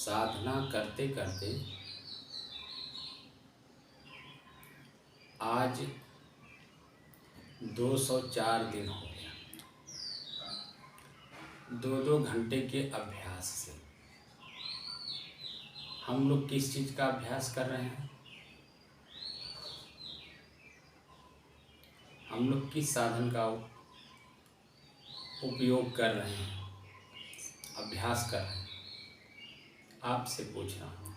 साधना करते करते आज 204 दिन हो गया। 2-2 घंटे के अभ्यास से हम लोग किस चीज़ का अभ्यास कर रहे हैं? हम लोग किस साधन का उपयोग कर रहे हैं, अभ्यास कर रहे हैं? आपसे पूछ रहा हूँ।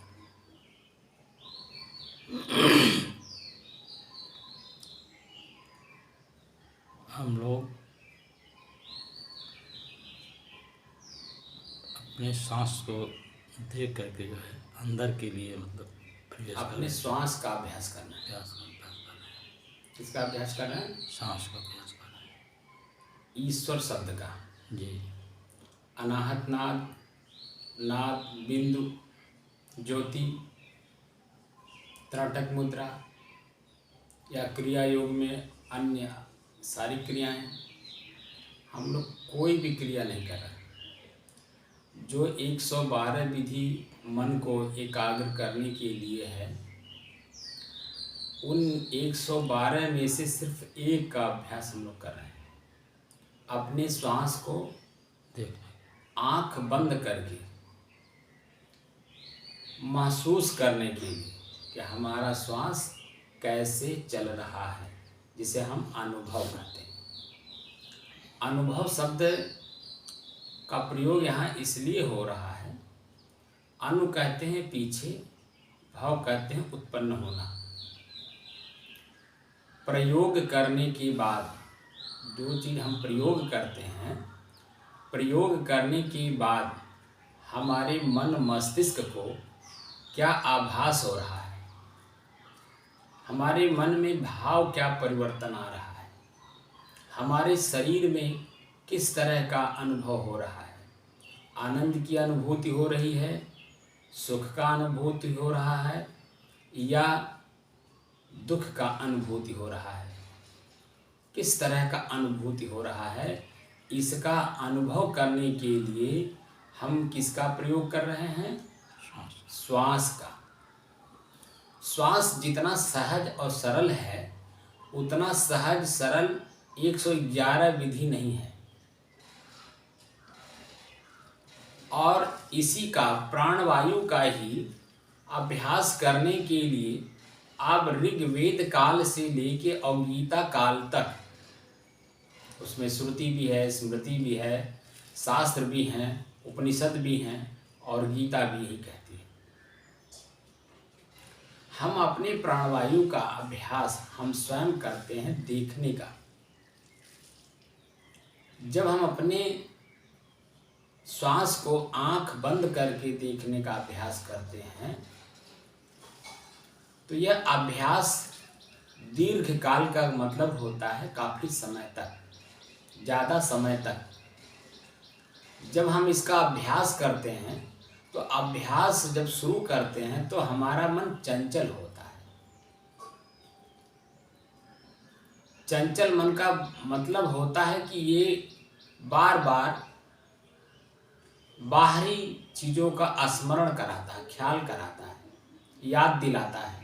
हम लोग अपने सांस को देख करके जो है अंदर के लिए मतलब अपने श्वास का अभ्यास करना है। अभ्यास कर रहे हैं। किसका अभ्यास कर रहे हैं? सांस का अभ्यास कर रहे हैं। ईश्वर शब्द का। जी। अनाहत नाद, नाद बिंदु, ज्योति, त्रटक मुद्रा या क्रिया योग में अन्य सारी क्रियाएं, हम लोग कोई भी क्रिया नहीं कर रहे। जो 112 विधि मन को एकाग्र करने के लिए है, उन 112 में से सिर्फ एक का अभ्यास हम लोग कर रहे हैं। अपने श्वास को आंख बंद करके महसूस करने के लिए कि हमारा श्वास कैसे चल रहा है, जिसे हम अनुभव करते हैं। अनुभव शब्द का प्रयोग यहाँ इसलिए हो रहा है, अनु कहते हैं पीछे, भाव कहते हैं उत्पन्न होना। प्रयोग करने के बाद जो चीज़ हम प्रयोग करते हैं, प्रयोग करने के बाद हमारे मन मस्तिष्क को क्या आभास हो रहा है, हमारे मन में भाव क्या परिवर्तन आ रहा है, हमारे शरीर में किस तरह का अनुभव हो रहा है। आनंद की अनुभूति हो रही है, सुख का अनुभूति हो रहा है या दुख का अनुभूति हो रहा है, किस तरह का अनुभूति हो रहा है, इसका अनुभव करने के लिए हम किसका प्रयोग कर रहे हैं? श्वास का। श्वास जितना सहज और सरल है, उतना सहज सरल 111 विधि नहीं है। और इसी का प्राणवायु का ही अभ्यास करने के लिए आप ऋग्वेद काल से लेके और गीता काल तक, उसमें श्रुति भी है, स्मृति भी है, शास्त्र भी हैं, उपनिषद भी हैं और गीता भी यही कहती है। हम अपने प्राणवायु का अभ्यास हम स्वयं करते हैं देखने का। जब हम अपने श्वास को आंख बंद करके देखने का अभ्यास करते हैं, तो यह अभ्यास दीर्घ काल का मतलब होता है काफ़ी समय तक, ज़्यादा समय तक। जब हम इसका अभ्यास करते हैं, तो अभ्यास जब शुरू करते हैं तो हमारा मन चंचल होता है। चंचल मन का मतलब होता है कि ये बार बार बाहरी चीज़ों का स्मरण कराता है, ख्याल कराता है, याद दिलाता है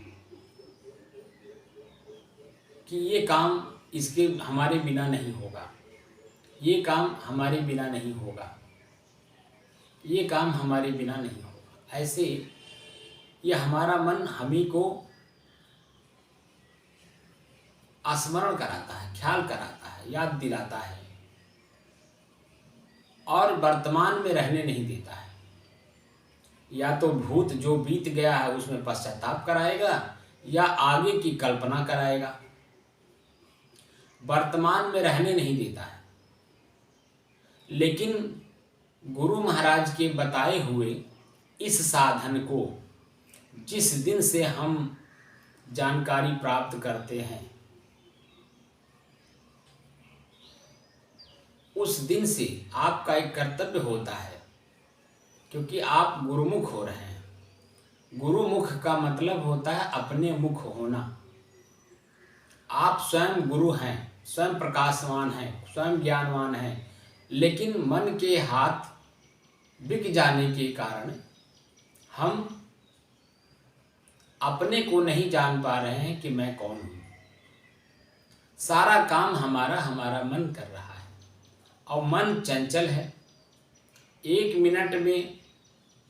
कि ये काम इसके हमारे बिना नहीं होगा, ये काम हमारे बिना नहीं होगा, ये काम हमारे बिना नहीं होगा। ऐसे ये हमारा मन हमी को स्मरण कराता है, ख्याल कराता है, याद दिलाता है और वर्तमान में रहने नहीं देता है। या तो भूत जो बीत गया है उसमें पश्चाताप कराएगा या आगे की कल्पना कराएगा, वर्तमान में रहने नहीं देता है। लेकिन गुरु महाराज के बताए हुए इस साधन को जिस दिन से हम जानकारी प्राप्त करते हैं, उस दिन से आपका एक कर्तव्य होता है, क्योंकि आप गुरुमुख हो रहे हैं। गुरुमुख का मतलब होता है अपने मुख होना। आप स्वयं गुरु हैं, स्वयं प्रकाशवान हैं, स्वयं ज्ञानवान हैं, लेकिन मन के हाथ बिक जाने के कारण हम अपने को नहीं जान पा रहे हैं कि मैं कौन हूँ। सारा काम हमारा हमारा मन कर रहा है और मन चंचल है। 1 मिनट में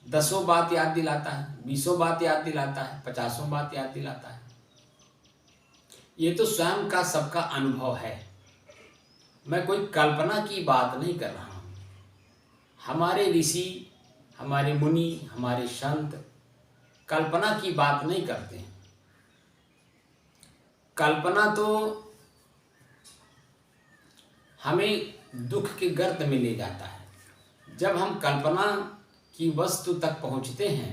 10 बात याद दिलाता है, 20 बात याद दिलाता है, 50 बात याद दिलाता है। ये तो स्वयं का सबका अनुभव है। मैं कोई कल्पना की बात नहीं कर रहा हूँ। हमारे ऋषि, हमारे मुनि, हमारे संत कल्पना की बात नहीं करते हैं। कल्पना तो हमें दुख के गर्त में ले जाता है। जब हम कल्पना की वस्तु तक पहुंचते हैं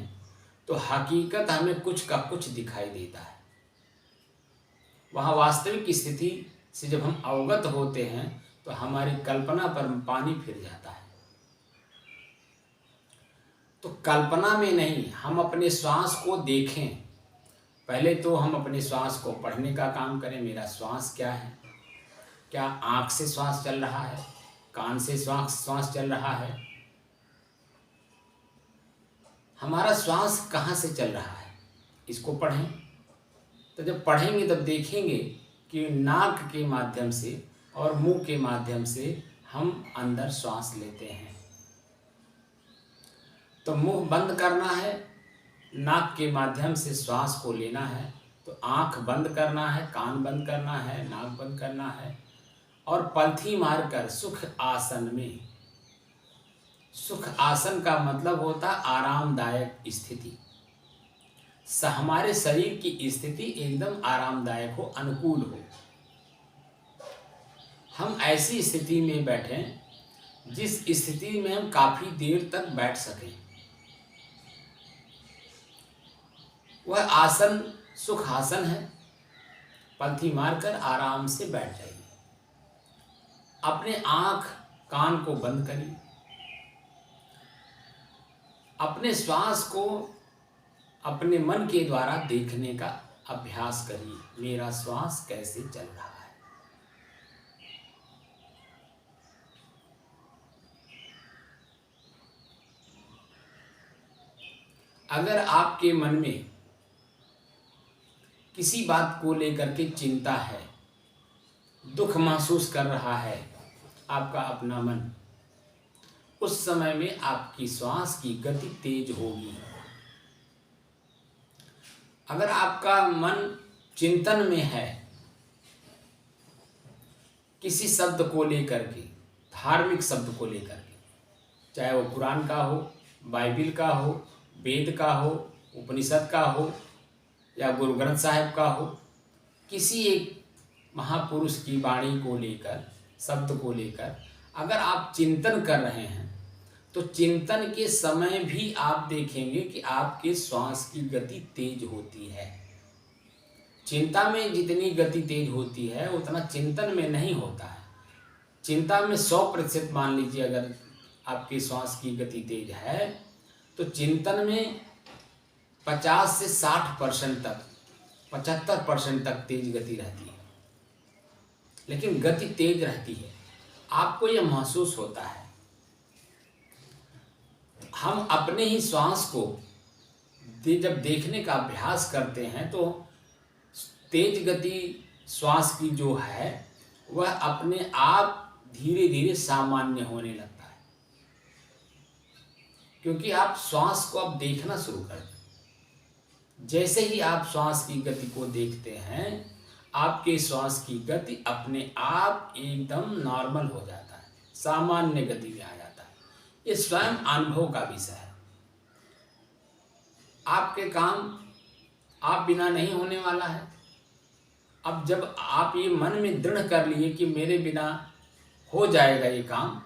तो हकीकत हमें कुछ का कुछ दिखाई देता है। वहाँ वास्तविक स्थिति से जब हम अवगत होते हैं तो हमारी कल्पना पर पानी फिर जाता है। तो कल्पना में नहीं, हम अपने श्वास को देखें। पहले तो हम अपने श्वास को पढ़ने का काम करें। मेरा श्वास क्या है? क्या आँख से श्वास चल रहा है? कान से श्वास चल रहा है? हमारा श्वास कहाँ से चल रहा है, इसको पढ़ें। तो जब पढ़ेंगे तब देखेंगे कि नाक के माध्यम से और मुंह के माध्यम से हम अंदर श्वास लेते हैं। तो मुंह बंद करना है, नाक के माध्यम से श्वास को लेना है। तो आँख बंद करना है, कान बंद करना है, नाक बंद करना है और पलथी मारकर सुख आसन में। सुख आसन का मतलब होता आरामदायक स्थिति। हमारे शरीर की स्थिति एकदम आरामदायक हो, अनुकूल हो। हम ऐसी स्थिति में बैठें जिस स्थिति में हम काफ़ी देर तक बैठ सकें। वह आसन सुख आसन है। पलथी मारकर आराम से बैठ जाइए। अपने आँख कान को बंद करिए। अपने श्वास को अपने मन के द्वारा देखने का अभ्यास करिए। मेरा श्वास कैसे चल रहा है। अगर आपके मन में किसी बात को लेकर के चिंता है, दुख महसूस कर रहा है आपका अपना मन, उस समय में आपकी श्वास की गति तेज होगी। अगर आपका मन चिंतन में है किसी शब्द को लेकर के, धार्मिक शब्द को लेकर के, चाहे वो कुरान का हो, बाइबिल का हो, वेद का हो, उपनिषद का हो या गुरु ग्रंथ साहिब का हो, किसी एक महापुरुष की वाणी को लेकर, शब्द को लेकर अगर आप चिंतन कर रहे हैं तो चिंतन के समय भी आप देखेंगे कि आपके श्वास की गति तेज होती है। चिंता में जितनी गति तेज होती है उतना चिंतन में नहीं होता है। चिंता में 100% मान लीजिए अगर आपके श्वास की गति तेज है तो चिंतन में 50 से 60% तक, 75% तक तेज गति रहती है, लेकिन गति तेज रहती है। आपको यह महसूस होता है। हम अपने ही श्वास को जब देखने का अभ्यास करते हैं तो तेज गति श्वास की जो है वह अपने आप धीरे धीरे सामान्य होने लगता है, क्योंकि आप श्वास को अब देखना शुरू कर दें। जैसे ही आप श्वास की गति को देखते हैं आपके श्वास की गति अपने आप एकदम नॉर्मल हो जाता है, सामान्य गति में आ जाता है। ये स्वयं अनुभव का विषय है। आपके काम आप बिना नहीं होने वाला है। अब जब आप ये मन में दृढ़ कर लिए कि मेरे बिना हो जाएगा ये काम,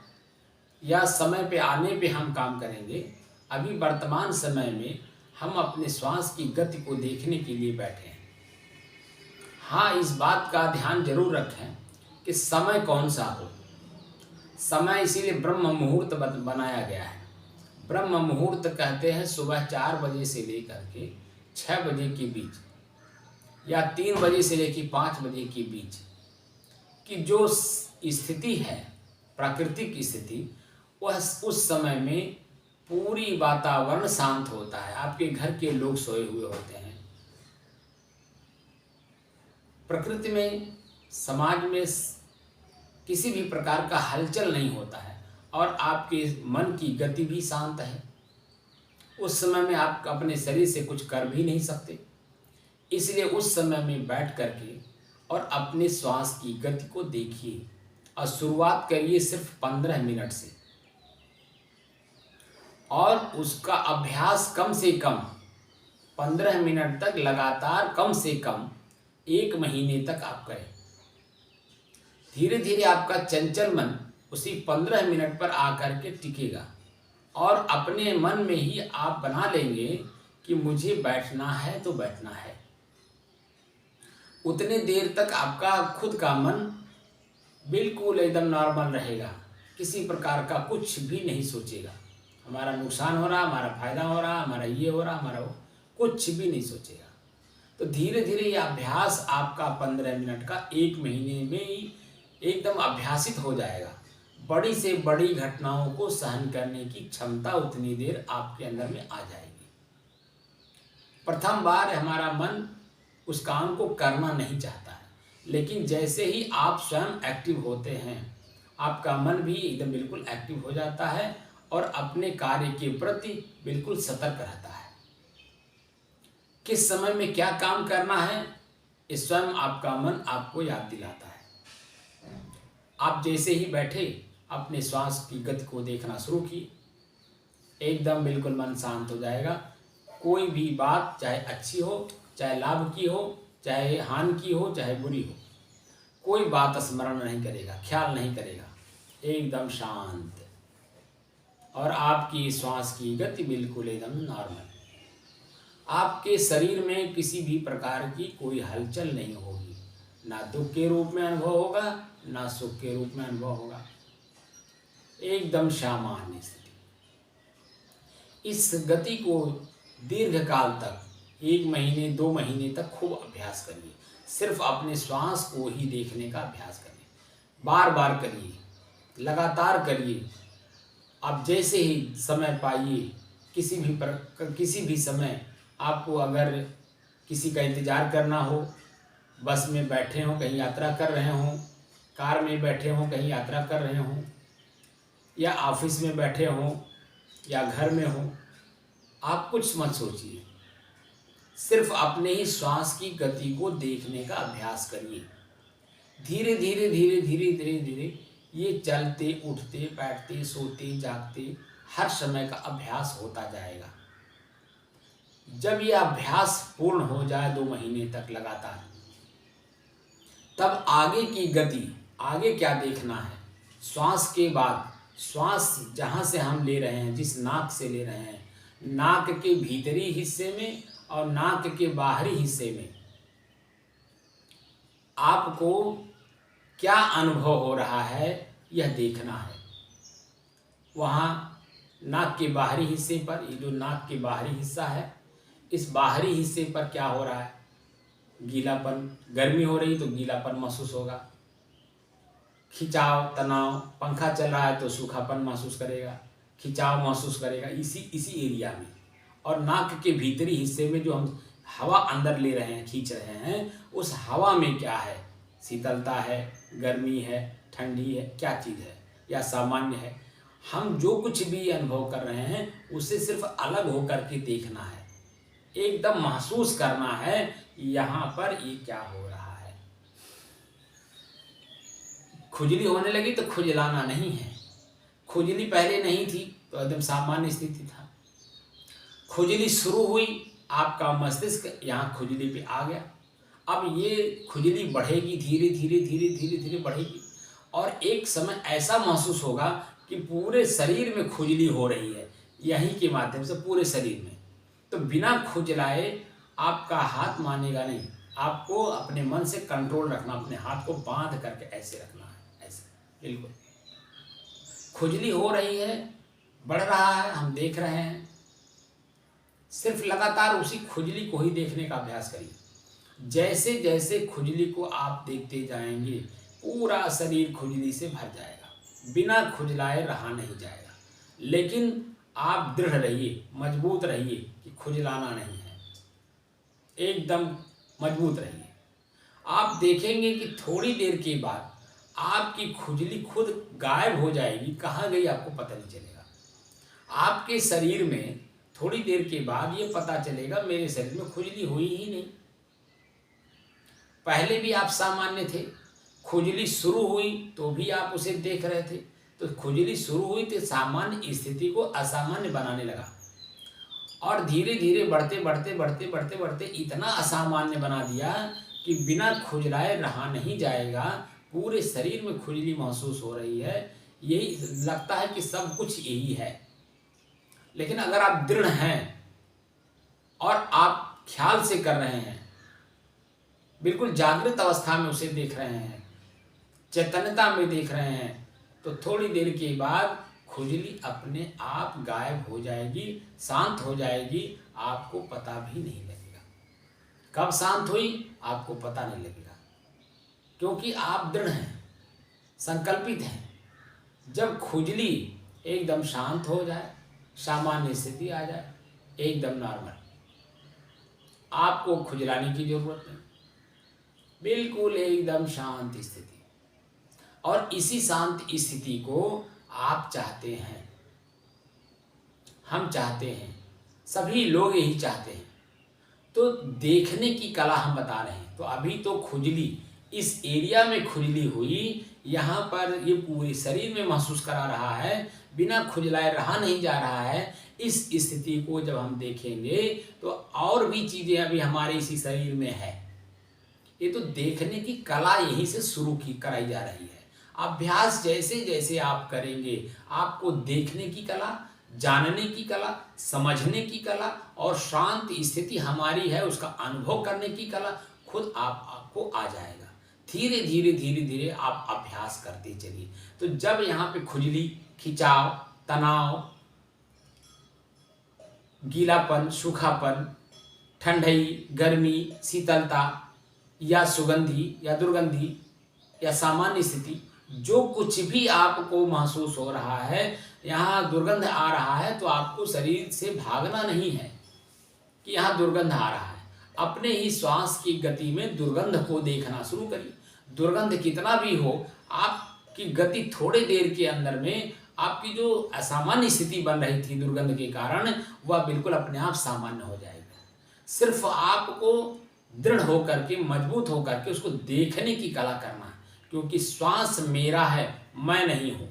या समय पे आने पे हम काम करेंगे, अभी वर्तमान समय में हम अपने श्वास की गति को देखने के लिए बैठे हैं। हाँ, इस बात का ध्यान जरूर रखें कि समय कौन सा हो। समय इसीलिए ब्रह्म मुहूर्त बनाया गया है। ब्रह्म मुहूर्त कहते हैं सुबह 4 बजे से लेकर के 6 बजे के बीच, या 3 बजे से लेकर 5 बजे के बीच की जो स्थिति है, प्राकृतिक स्थिति, वह उस समय में पूरी वातावरण शांत होता है, आपके घर के लोग सोए हुए होते हैं। प्रकृति में, समाज में किसी भी प्रकार का हलचल नहीं होता है और आपके मन की गति भी शांत है। उस समय में आप अपने शरीर से कुछ कर भी नहीं सकते, इसलिए उस समय में बैठ करके और अपने श्वास की गति को देखिए और शुरुआत करिए सिर्फ 15 मिनट से, और उसका अभ्यास कम से कम 15 मिनट तक लगातार, कम से कम 1 महीने तक आप करें। धीरे धीरे आपका चंचल मन उसी 15 मिनट पर आकर के टिकेगा और अपने मन में ही आप बना लेंगे कि मुझे बैठना है तो बैठना है। उतने देर तक आपका खुद का मन बिल्कुल एकदम नॉर्मल रहेगा, किसी प्रकार का कुछ भी नहीं सोचेगा, हमारा नुकसान हो रहा, हमारा फायदा हो रहा, हमारा ये हो रहा, हमारा वो, कुछ भी नहीं सोचेगा। तो धीरे धीरे ये अभ्यास आपका 15 मिनट का 1 महीने में ही एकदम अभ्यासित हो जाएगा। बड़ी से बड़ी घटनाओं को सहन करने की क्षमता उतनी देर आपके अंदर में आ जाएगी। प्रथम बार हमारा मन उस काम को करना नहीं चाहता है, लेकिन जैसे ही आप स्वयं एक्टिव होते हैं, आपका मन भी एकदम बिल्कुल एक्टिव हो जाता है और अपने कार्य के प्रति बिल्कुल सतर्क रहता है। किस समय में क्या काम करना है, इस स्वयं आपका मन आपको याद दिलाता है। आप जैसे ही बैठे अपने श्वास की गति को देखना शुरू किए, एकदम बिल्कुल मन शांत हो जाएगा। कोई भी बात चाहे अच्छी हो, चाहे लाभ की हो, चाहे हानि की हो, चाहे बुरी हो, कोई बात स्मरण नहीं करेगा, ख्याल नहीं करेगा, एकदम शांत। और आपकी श्वास की गति बिल्कुल एकदम नॉर्मल। आपके शरीर में किसी भी प्रकार की कोई हलचल नहीं होगी, ना दुख के रूप में अनुभव होगा, ना सुख के रूप में अनुभव होगा, एकदम सामान्य स्थिति। इस गति को दीर्घ काल तक 1 महीने 2 महीने तक खूब अभ्यास करिए। सिर्फ अपने श्वास को ही देखने का अभ्यास करिए, बार बार करिए, लगातार करिए। आप जैसे ही समय पाइए, किसी भी समय आपको अगर किसी का इंतज़ार करना हो, बस में बैठे हों, कहीं यात्रा कर रहे हों, कार में बैठे हों, कहीं यात्रा कर रहे हों, या ऑफिस में बैठे हों, या घर में हों, आप कुछ मत सोचिए, सिर्फ अपने ही श्वास की गति को देखने का अभ्यास करिए। धीरे धीरे धीरे धीरे धीरे धीरे ये चलते, उठते, बैठते, सोते, जागते हर समय का अभ्यास होता जाएगा। जब ये अभ्यास पूर्ण हो जाए 2 महीने तक लगातार, तब आगे की गति, आगे क्या देखना है, श्वास के बाद, श्वास जहाँ से हम ले रहे हैं, जिस नाक से ले रहे हैं, नाक के भीतरी हिस्से में और नाक के बाहरी हिस्से में आपको क्या अनुभव हो रहा है, यह देखना है। वहाँ नाक के बाहरी हिस्से पर, ये जो नाक के बाहरी हिस्सा है, इस बाहरी हिस्से पर क्या हो रहा है, गीलापन, गर्मी हो रही तो गीलापन महसूस होगा, खिंचाव, तनाव, पंखा चल रहा है तो सूखापन महसूस करेगा, खिंचाव महसूस करेगा इसी एरिया में। और नाक के भीतरी हिस्से में जो हम हवा अंदर ले रहे हैं, खींच रहे हैं, उस हवा में क्या है, शीतलता है, गर्मी है, ठंडी है, क्या चीज़ है, या सामान्य है। हम जो कुछ भी अनुभव कर रहे हैं उसे सिर्फ अलग होकर के देखना है, एकदम महसूस करना है यहाँ पर ये क्या हो रहा है। खुजली होने लगी तो खुजलाना नहीं है, खुजली पहले नहीं थी तो एकदम सामान्य स्थिति था, खुजली शुरू हुई, आपका मस्तिष्क यहाँ खुजली पे आ गया, अब ये खुजली बढ़ेगी, धीरे धीरे धीरे धीरे धीरे बढ़ेगी और एक समय ऐसा महसूस होगा कि पूरे शरीर में खुजली हो रही है, यहीं के माध्यम से पूरे शरीर में। तो बिना खुजलाए आपका हाथ मानेगा नहीं, आपको अपने मन से कंट्रोल रखना, अपने हाथ को बांध करके ऐसे रखना है, ऐसे बिल्कुल। खुजली हो रही है, बढ़ रहा है, हम देख रहे हैं, सिर्फ लगातार उसी खुजली को ही देखने का अभ्यास करिए। जैसे जैसे खुजली को आप देखते जाएंगे, पूरा शरीर खुजली से भर जाएगा, बिना खुजलाए रहा नहीं जाएगा। लेकिन आप दृढ़ रहिए, मजबूत रहिए कि खुजलाना नहीं है, एकदम मजबूत रहिए। आप देखेंगे कि थोड़ी देर के बाद आपकी खुजली खुद गायब हो जाएगी, कहाँ गई आपको पता नहीं चलेगा। आपके शरीर में थोड़ी देर के बाद ये पता चलेगा मेरे शरीर में खुजली हुई ही नहीं। पहले भी आप सामान्य थे, खुजली शुरू हुई तो भी आप उसे देख रहे थे, तो खुजली शुरू हुई तो सामान्य स्थिति को असामान्य बनाने लगा और धीरे धीरे बढ़ते बढ़ते बढ़ते बढ़ते बढ़ते इतना असामान्य बना दिया कि बिना खुजलाए रहा नहीं जाएगा। पूरे शरीर में खुजली महसूस हो रही है, यही लगता है कि सब कुछ यही है। लेकिन अगर आप दृढ़ हैं और आप ख्याल से कर रहे हैं, बिल्कुल जागृत अवस्था में उसे देख रहे हैं, चैतन्यता में देख रहे हैं, तो थोड़ी देर के बाद खुजली अपने आप गायब हो जाएगी, शांत हो जाएगी, आपको पता भी नहीं लगेगा। कब शांत हुई आपको पता नहीं लगेगा, क्योंकि आप दृढ़ हैं, संकल्पित हैं। जब खुजली एकदम शांत हो जाए, सामान्य स्थिति आ जाए, एकदम नॉर्मल, आपको खुजलाने की जरूरत नहीं, बिल्कुल एकदम शांत स्थिति। और इसी शांत स्थिति को आप चाहते हैं, हम चाहते हैं, सभी लोग यही चाहते हैं। तो देखने की कला हम बता रहे हैं। तो अभी तो खुजली, इस एरिया में खुजली हुई, यहाँ पर ये पूरे शरीर में महसूस करा रहा है, बिना खुजलाए रहा नहीं जा रहा है। इस स्थिति को जब हम देखेंगे तो और भी चीज़ें अभी हमारे इसी शरीर में है। ये तो देखने की कला यहीं से शुरू की कराई जा रही है। अभ्यास जैसे जैसे आप करेंगे, आपको देखने की कला, जानने की कला, समझने की कला और शांत स्थिति हमारी है उसका अनुभव करने की कला खुद आपको आ जाएगा। धीरे धीरे धीरे धीरे आप अभ्यास करते चलिए। तो जब यहाँ पे खुजली, खिंचाव, तनाव, गीलापन, सूखापन, ठंडई, गर्मी, शीतलता या सुगंधी या दुर्गंधी या सामान्य स्थिति, जो कुछ भी आपको महसूस हो रहा है, यहाँ दुर्गंध आ रहा है, तो आपको शरीर से भागना नहीं है कि यहाँ दुर्गंध आ रहा है। अपने ही श्वास की गति में दुर्गंध को देखना शुरू करिए। दुर्गंध कितना भी हो, आपकी गति थोड़े देर के अंदर में आपकी जो असामान्य स्थिति बन रही थी दुर्गंध के कारण, वह बिल्कुल अपने आप सामान्य हो जाएगा। सिर्फ आपको दृढ़ होकर के, मजबूत होकर के उसको देखने की कला करना है, क्योंकि श्वास मेरा है, मैं नहीं हूँ।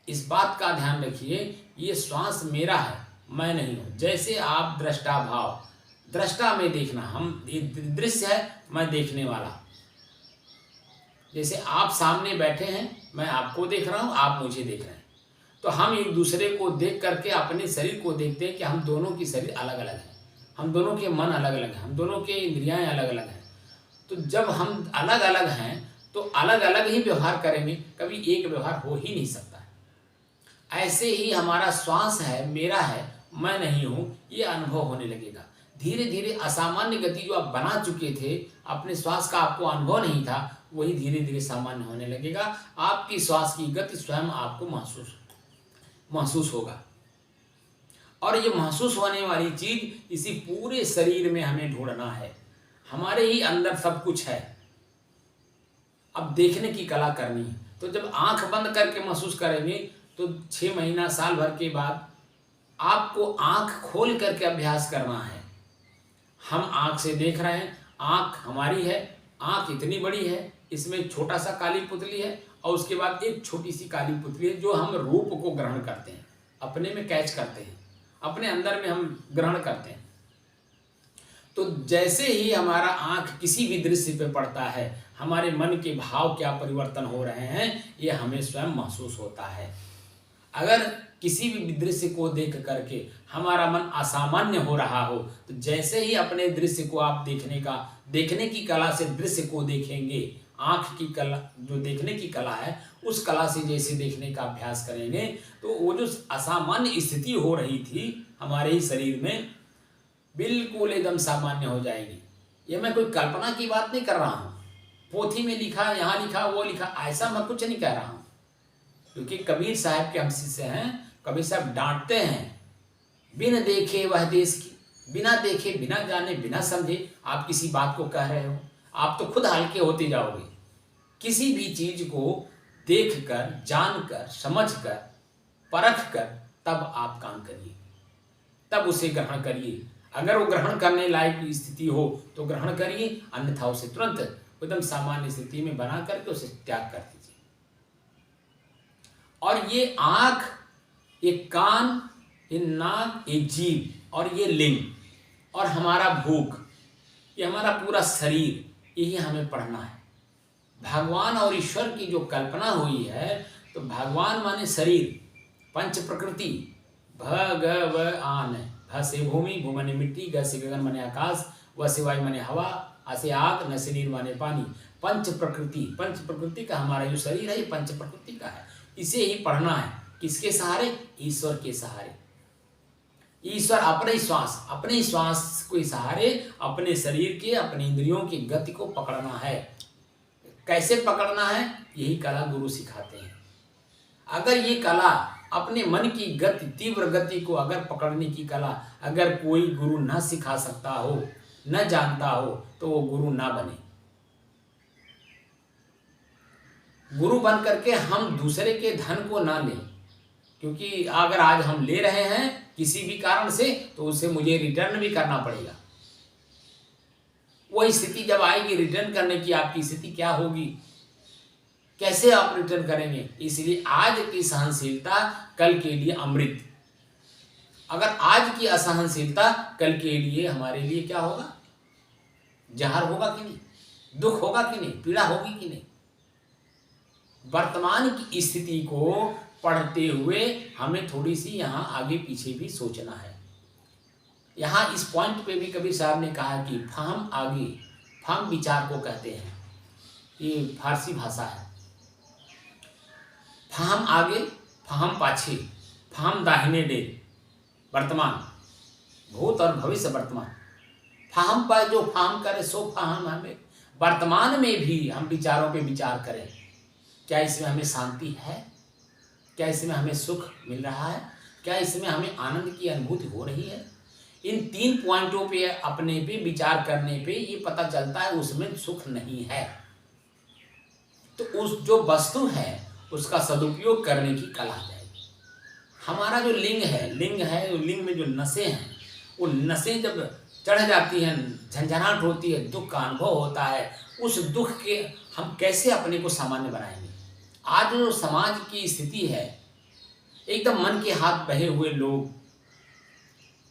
इस बात का ध्यान रखिए, ये श्वास मेरा है, मैं नहीं हूँ। जैसे आप दृष्टा भाव, दृष्टा में देखना, हम ये दृश्य है, मैं देखने वाला। जैसे आप सामने बैठे हैं, मैं आपको देख रहा हूँ, आप मुझे देख रहे हैं, तो हम एक दूसरे को देख करके अपने शरीर को देखते हैं कि हम दोनों की शरीर अलग अलग है, हम दोनों के मन अलग अलग हैं, हम दोनों के इंद्रियां अलग अलग हैं। तो जब हम अलग अलग हैं तो अलग अलग ही व्यवहार करेंगे, कभी एक व्यवहार हो ही नहीं सकता है। ऐसे ही हमारा श्वास है, मेरा है, मैं नहीं हूँ, ये अनुभव होने लगेगा। धीरे धीरे असामान्य गति जो आप बना चुके थे, अपने श्वास का आपको अनुभव नहीं था, वही धीरे धीरे सामान्य होने लगेगा। आपकी श्वास की गति स्वयं आपको महसूस होगा। और ये महसूस होने वाली चीज इसी पूरे शरीर में हमें ढूंढना है। हमारे ही अंदर सब कुछ है, अब देखने की कला करनी है। तो जब आंख बंद करके महसूस करेंगे तो 6 महीना, साल भर के बाद आपको आंख खोल करके अभ्यास करना है। हम आंख से देख रहे हैं, आंख हमारी है, आंख इतनी बड़ी है, इसमें छोटा सा काली पुतली है और उसके बाद एक छोटी सी काली पुतली है, जो हम रूप को ग्रहण करते हैं, अपने में कैच करते हैं, अपने अंदर में हम ग्रहण करते हैं। तो जैसे ही हमारा आंख किसी भी दृश्य पे पड़ता है, हमारे मन के भाव क्या परिवर्तन हो रहे हैं, ये हमें स्वयं महसूस होता है। अगर किसी भी दृश्य को देख करके हमारा मन असामान्य हो रहा हो, तो जैसे ही अपने दृश्य को आप देखने की कला से दृश्य को देखेंगे, आंख की कला जो देखने की कला है, उस कला से जैसे देखने का अभ्यास करेंगे, तो वो जो असामान्य स्थिति हो रही थी हमारे ही शरीर में, बिल्कुल एकदम सामान्य हो जाएगी। ये मैं कोई कल्पना की बात नहीं कर रहा हूँ, पोथी में लिखा, यहाँ लिखा, वो लिखा, ऐसा मैं कुछ नहीं कह रहा हूँ। क्योंकि कबीर साहब के हम शिष्य हैं, कबीर साहब डांटते हैं बिन देखे वह देश की। बिना देखे, बिना जाने, बिना समझे आप किसी बात को कह रहे हो, आप तो खुद हल्के होते जाओगे। किसी भी चीज को देखकर, जानकर, समझकर, परखकर तब आप काम करिए, तब उसे ग्रहण करिए। अगर वो ग्रहण करने लायक की स्थिति हो तो ग्रहण करिए, अन्यथा उसे तुरंत एकदम सामान्य स्थिति में बना करके उसे त्याग कर दीजिए। और ये आंख, ये कान, ये नाक, ये जीभ और ये लिंग और हमारा भूख, ये हमारा पूरा शरीर, यही हमें पढ़ना है। भगवान और ईश्वर की जो कल्पना हुई है, तो भगवान माने शरीर, पंच प्रकृति, भगवान, भ से भूमि, भू माने मिट्टी, ग से गगन माने आकाश, व से वायु माने हवा, आ से आग, न से नीर माने पानी। पंच प्रकृति, पंच प्रकृति का हमारा जो शरीर है ये पंच प्रकृति का है। इसे ही पढ़ना है। किसके सहारे? ईश्वर के सहारे। ईश्वर अपने श्वास के सहारे अपने शरीर के, अपने इंद्रियों की गति को पकड़ना है। कैसे पकड़ना है? यही कला गुरु सिखाते हैं। अगर ये कला, अपने मन की गति, तीव्र गति को अगर पकड़ने की कला अगर कोई गुरु न सिखा सकता हो, न जानता हो, तो वो गुरु ना बने। गुरु बन करके हम दूसरे के धन को ना लें, क्योंकि अगर आज हम ले रहे हैं किसी भी कारण से, तो उसे मुझे रिटर्न भी करना पड़ेगा। वही स्थिति जब आएगी, रिटर्न करने की आपकी स्थिति क्या होगी, कैसे आप रिटर्न करेंगे? इसलिए आज की सहनशीलता कल के लिए अमृत। अगर आज की असहनशीलता कल के लिए हमारे लिए क्या होगा? जहर होगा कि नहीं? दुख होगा कि नहीं? पीड़ा होगी कि नहीं? वर्तमान की स्थिति को पढ़ते हुए हमें थोड़ी सी यहाँ आगे पीछे भी सोचना है। यहाँ इस पॉइंट पे भी कबीर साहब ने कहा कि फाहम आगे, फाहम विचार को कहते हैं, ये फारसी भाषा है। फाहम आगे, फाहम पाछे, फाहम दाहिने डेर, वर्तमान, भूत और भविष्य वर्तमान। फाहम पर जो फाहम करे सो फाहम हमें। वर्तमान में भी हम विचारों पे विचार करें, क्या इसमें हमें शांति है? क्या इसमें हमें सुख मिल रहा है? क्या इसमें हमें आनंद की अनुभूति हो रही है? इन 3 पॉइंटों पे अपने पे विचार करने पे ये पता चलता है उसमें सुख नहीं है। तो उस जो वस्तु है उसका सदुपयोग करने की कला आ जाएगी। हमारा जो लिंग है, लिंग में जो नसें हैं, वो नसें जब चढ़ जाती हैं, झंझनाहट होती है, दुख का अनुभव होता है, उस दुख के हम कैसे अपने को सामान्य बनाएंगे? आज जो समाज की स्थिति है, एकदम मन के हाथ बहे हुए लोग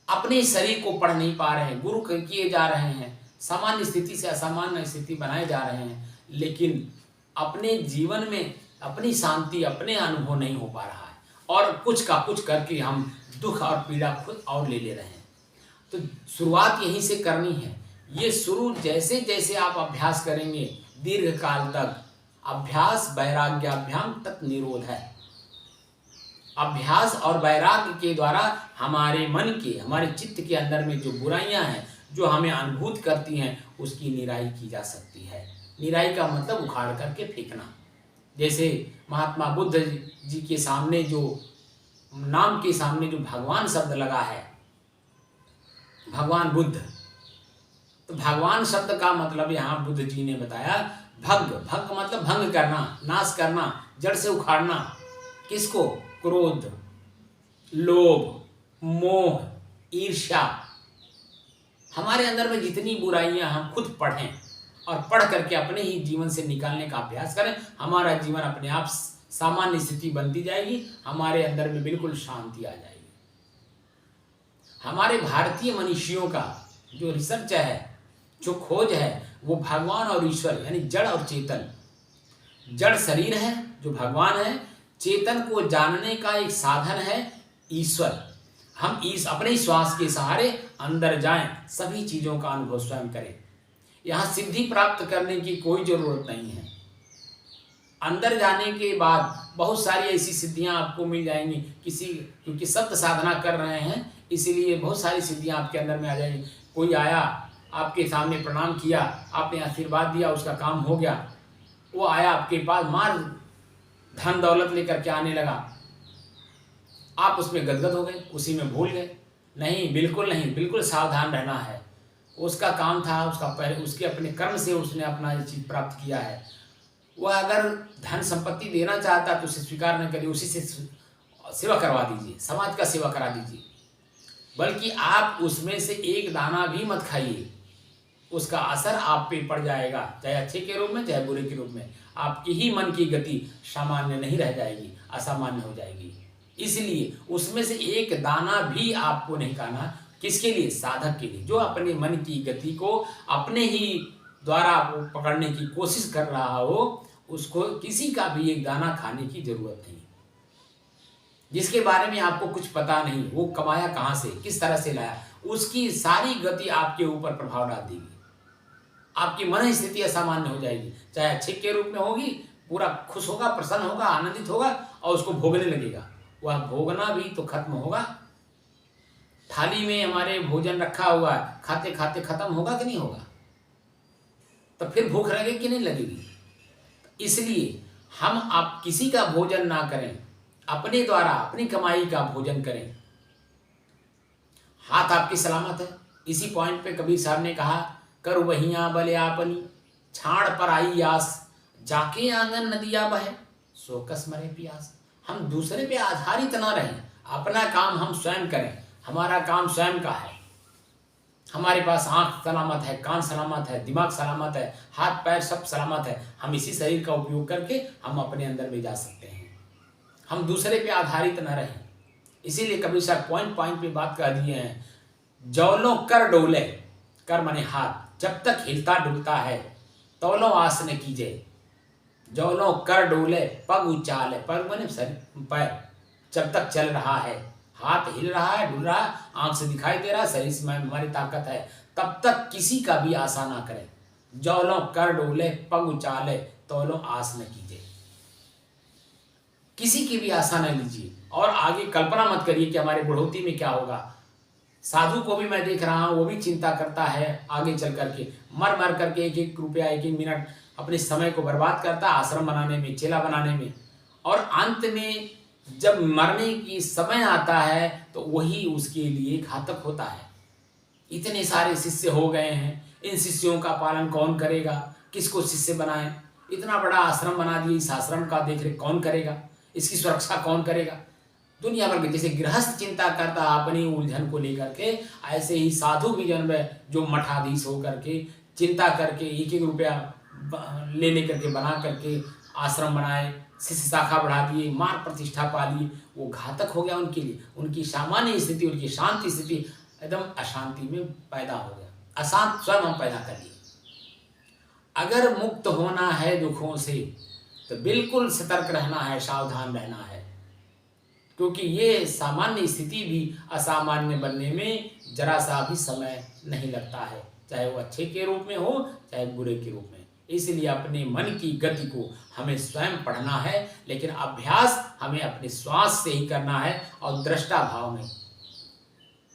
अपने शरीर को पढ़ नहीं पा रहे हैं, गुरु किए जा रहे हैं, सामान्य स्थिति से असामान्य स्थिति बनाए जा रहे हैं, लेकिन अपने जीवन में अपनी शांति, अपने अनुभव नहीं हो पा रहा है, और कुछ का कुछ करके हम दुख और पीड़ा खुद और ले रहे हैं। तो शुरुआत यहीं से करनी है। ये शुरू जैसे जैसे आप अभ्यास करेंगे दीर्घ काल तक, अभ्यास वैराग्याभ्याम तत् निरोध है। अभ्यास और वैराग्य के द्वारा हमारे मन के, हमारे चित्त के अंदर में जो बुराइयां हैं, जो हमें अनुभूत करती हैं, उसकी निराई की जा सकती है। निराई का मतलब उखाड़ करके फेंकना। जैसे महात्मा बुद्ध जी के सामने जो नाम के सामने जो भगवान शब्द लगा है, भगवान बुद्ध, तो भगवान शब्द का मतलब यहाँ बुद्ध जी ने बताया भग। भग मतलब भंग करना, नाश करना, जड़ से उखाड़ना। किसको? क्रोध, लोभ, मोह, ईर्ष्या। हमारे अंदर में जितनी बुराइयां हम खुद पढ़ें और पढ़ करके अपने ही जीवन से निकालने का अभ्यास करें, हमारा जीवन अपने आप सामान्य स्थिति बनती जाएगी, हमारे अंदर में बिल्कुल शांति आ जाएगी। हमारे भारतीय मनीषियों का जो रिसर्च है, जो खोज है, वो भगवान और ईश्वर यानी जड़ और चेतन। जड़ शरीर है जो भगवान है, चेतन को जानने का एक साधन है ईश्वर। हम अपने श्वास के सहारे अंदर जाएं, सभी चीज़ों का अनुभव स्वयं करें। यहाँ सिद्धि प्राप्त करने की कोई ज़रूरत नहीं है। अंदर जाने के बाद बहुत सारी ऐसी सिद्धियाँ आपको मिल जाएंगी। क्योंकि सत्य साधना कर रहे हैं, इसीलिए बहुत सारी सिद्धियाँ आपके अंदर में आ जाएंगी। कोई आया, आपके सामने प्रणाम किया, आपने आशीर्वाद दिया, उसका काम हो गया। वो आया आपके पास, मार धन दौलत लेकर के आने लगा, आप उसमें गदगद हो गए, उसी में भूल गए। नहीं, बिल्कुल नहीं, बिल्कुल सावधान रहना है। उसका काम था, उसका पहले उसके अपने कर्म से उसने अपना ये चीज़ प्राप्त किया है। वह अगर धन संपत्ति देना चाहता है तो उसे स्वीकार न करिए, उसी से सेवा करवा दीजिए, समाज का सेवा करा दीजिए। बल्कि आप उसमें से एक दाना भी मत खाइए, उसका असर आप पे पड़ जाएगा, चाहे अच्छे के रूप में चाहे बुरे के रूप में। आपकी ही मन की गति सामान्य नहीं रह जाएगी, असामान्य हो जाएगी। इसलिए उसमें से एक दाना भी आपको नहीं खाना। किसके लिए? साधक के लिए, जो अपने मन की गति को अपने ही द्वारा पकड़ने की कोशिश कर रहा हो, उसको किसी का भी एक दाना खाने की जरूरत नहीं। जिसके बारे में आपको कुछ पता नहीं, वो कमाया कहाँ से, किस तरह से लाया, उसकी सारी गति आपके ऊपर प्रभाव डाल देगी। आपकी मन स्थिति असामान्य हो जाएगी, चाहे अच्छे के रूप में होगी, पूरा खुश होगा, प्रसन्न होगा, आनंदित होगा और उसको भोगने लगेगा। वह भोगना भी तो खत्म होगा। थाली में हमारे भोजन रखा हुआ है, खाते खाते खत्म होगा कि नहीं होगा? तो फिर भूख लगेगी कि नहीं लगेगी? इसलिए हम आप किसी का भोजन ना करें, अपने द्वारा अपनी कमाई का भोजन करें। हाथ आपकी सलामत है। इसी पॉइंट पे कबीर साहब ने कहा, कर वहिया बले आपनी, छाड़ पर आई आस, जाके आंगन नदिया बहे, सो कस मरे प्यास। हम दूसरे पे आधारित ना रहें, अपना काम हम स्वयं करें। हमारा काम स्वयं का है। हमारे पास आँख सलामत है, कान सलामत है, दिमाग सलामत है, हाथ पैर सब सलामत है। हम इसी शरीर का उपयोग करके हम अपने अंदर में जा सकते हैं। हम दूसरे पे आधारित न रहें। इसीलिए कबीर साहब पॉइंट पॉइंट पे बात कर दिए हैं। जौलों कर डोले, कर माने हाथ, जब तक हिलता डुलता है तौलों आस न कीजिए। जौलों कर डोले पग उचाले, पग माने सर पैर, जब तक चल रहा है, हाथ हिल रहा है, डुल रहा है, आंख से दिखाई दे रहा है, शरीर में हमारी ताकत है, तब तक किसी का भी आशा ना करें। जौलों कर डोले पग उचाले तौलों आस न कीजिए। किसी की भी आशा न लीजिए और आगे कल्पना मत करिए कि हमारे बढ़ोतरी में क्या होगा। साधु को भी मैं देख रहा हूँ, वो भी चिंता करता है आगे चल करके, मर मर करके एक एक रुपया एक एक मिनट अपने समय को बर्बाद करता है आश्रम बनाने में, चेला बनाने में। और अंत में जब मरने की समय आता है तो वही उसके लिए घातक होता है। इतने सारे शिष्य हो गए हैं, इन शिष्यों का पालन कौन करेगा? किसको शिष्य बनाएं? इतना बड़ा आश्रम बना दिए, इस आश्रम का देख रेख कौन करेगा? इसकी सुरक्षा कौन करेगा? दुनिया भर के जैसे गृहस्थ चिंता करता अपनी उलझन को लेकर के, ऐसे ही साधु भी जन्म जो मठाधीश होकर के चिंता करके एक एक रुपया ले लेकर के बना करके आश्रम बनाए, शिष्य शाखा बढ़ा दिए, मान प्रतिष्ठा पा ली, वो घातक हो गया उनके लिए। उनकी सामान्य स्थिति, उनकी शांति स्थिति एकदम अशांति में पैदा हो गया। अशांत स्वयं हम पैदा कर लिए। अगर मुक्त होना है दुखों से तो बिल्कुल सतर्क रहना है, सावधान रहना है, क्योंकि ये सामान्य स्थिति भी असामान्य बनने में जरा सा भी समय नहीं लगता है, चाहे वो अच्छे के रूप में हो चाहे बुरे के रूप में। इसलिए अपने मन की गति को हमें स्वयं पढ़ना है, लेकिन अभ्यास हमें अपने श्वास से ही करना है और दृष्टा भाव में।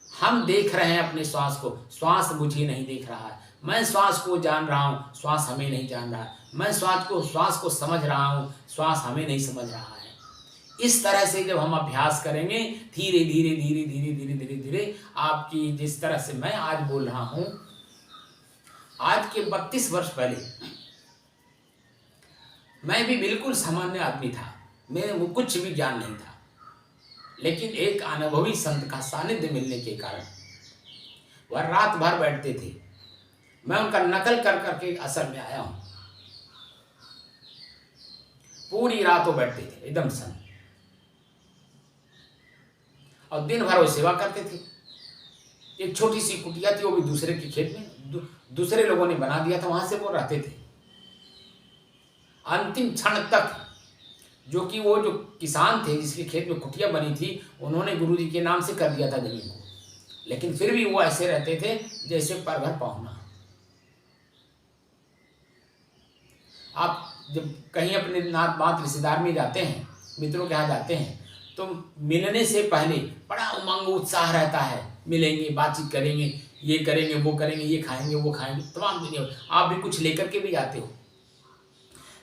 हम देख रहे हैं अपने श्वास को, श्वास मुझे नहीं देख रहा है। मैं श्वास को जान रहा हूँ, श्वास हमें नहीं जान रहा है। मैं श्वास को समझ रहा हूँ, श्वास हमें नहीं समझ रहा है। इस तरह से जब हम अभ्यास करेंगे, धीरे धीरे धीरे धीरे धीरे धीरे धीरे आपकी, जिस तरह से मैं आज बोल रहा हूँ, आज के 32 वर्ष पहले मैं भी बिल्कुल सामान्य आदमी था, मेरे को कुछ भी ज्ञान नहीं था। लेकिन एक अनुभवी संत का सानिध्य मिलने के कारण वह रात भर बैठते थे, मैं उनका नकल कर करके असर में आया हूँ। पूरी रात वो बैठते थे एकदम संत, और दिन भर वो सेवा करते थे। एक छोटी सी कुटिया थी, वो भी दूसरे के खेत में, दूसरे लोगों ने बना दिया था, वहां से वो रहते थे। अंतिम क्षण तक जो कि वो जो किसान थे जिसके खेत में कुटिया बनी थी, उन्होंने गुरुजी के नाम से कर दिया था जमीन को, लेकिन फिर भी वो ऐसे रहते थे जैसे पर भर पाहुना। आप जब कहीं अपने नात बात रिश्तेदार में जाते हैं, मित्रों के यहाँ जाते हैं, तो मिलने से पहले बड़ा उमंग उत्साह रहता है, मिलेंगे, बातचीत करेंगे, ये करेंगे, वो करेंगे, ये खाएंगे, वो खाएंगे, तमाम दुनिया। आप भी कुछ लेकर के भी जाते हो,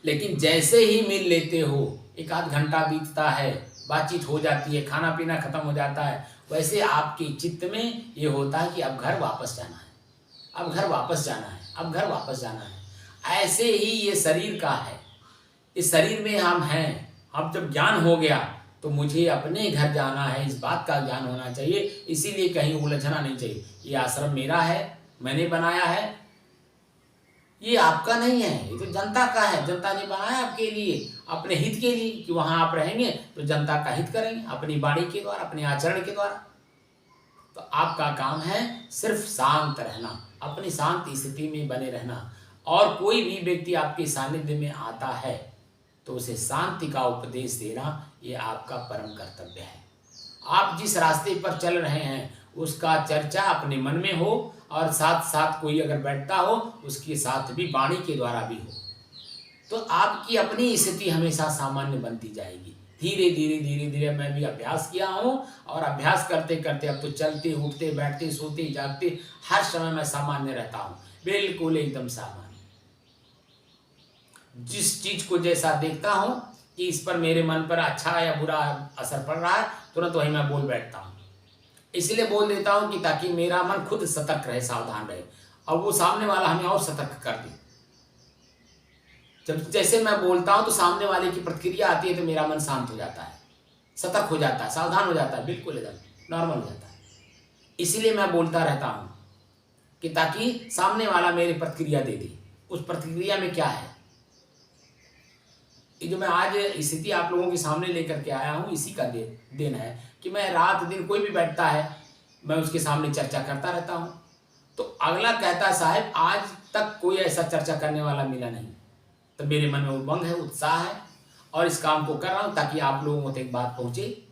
लेकिन जैसे ही मिल लेते हो, एक आध घंटा बीतता है, बातचीत हो जाती है, खाना पीना खत्म हो जाता है, वैसे आपके चित्त में ये होता है कि अब घर वापस जाना है, अब घर वापस जाना है, अब घर वापस जाना है। ऐसे ही ये शरीर का है, इस शरीर में हम हैं। अब जब ज्ञान हो गया तो मुझे अपने घर जाना है, इस बात का ज्ञान होना चाहिए। इसीलिए कहीं उलझना नहीं चाहिए। ये आश्रम मेरा है, मैंने बनाया है, ये आपका नहीं है, ये तो जनता का है। जनता ने बनाया आपके लिए, अपने हित के लिए, कि वहाँ आप रहेंगे तो जनता का हित करेंगे अपनी वाणी के द्वारा, अपने आचरण के द्वारा। तो आपका काम है सिर्फ शांत रहना, अपनी शांत स्थिति में बने रहना। और कोई भी व्यक्ति आपके सानिध्य में आता है तो उसे शांति का उपदेश देना, ये आपका परम कर्तव्य है। आप जिस रास्ते पर चल रहे हैं उसका चर्चा अपने मन में हो, और साथ साथ कोई अगर बैठता हो उसके साथ भी वाणी के द्वारा भी हो, तो आपकी अपनी स्थिति हमेशा सामान्य बनती जाएगी। धीरे धीरे धीरे धीरे मैं भी अभ्यास किया हूँ, और अभ्यास करते करते अब तो चलते उठते बैठते सोते जागते हर समय मैं सामान्य रहता हूँ, बिल्कुल एकदम सामान्य। जिस चीज को जैसा देखता हूँ कि इस पर मेरे मन पर अच्छा या बुरा असर पड़ रहा है, तुरंत वही मैं बोल बैठता हूँ। इसलिए बोल देता हूँ कि ताकि मेरा मन खुद सतर्क रहे, सावधान रहे, और वो सामने वाला हमें और सतर्क कर दे। जब जैसे मैं बोलता हूँ तो सामने वाले की प्रतिक्रिया आती है तो मेरा मन शांत हो जाता है, सतर्क हो जाता है, सावधान हो जाता है, बिल्कुल एकदम नॉर्मल हो जाता है। इसलिए मैं बोलता रहता हूँ कि ताकि सामने वाला मेरी प्रतिक्रिया दे दे। उस प्रतिक्रिया में क्या है, ये जो मैं आज स्थिति आप लोगों के सामने लेकर के आया हूँ, इसी का देन है कि मैं रात दिन कोई भी बैठता है मैं उसके सामने चर्चा करता रहता हूँ। तो अगला कहता है साहब आज तक कोई ऐसा चर्चा करने वाला मिला नहीं, तो मेरे मन में उमंग है, उत्साह है, और इस काम को कर रहा हूँ ताकि आप लोगों तक बात पहुँचे,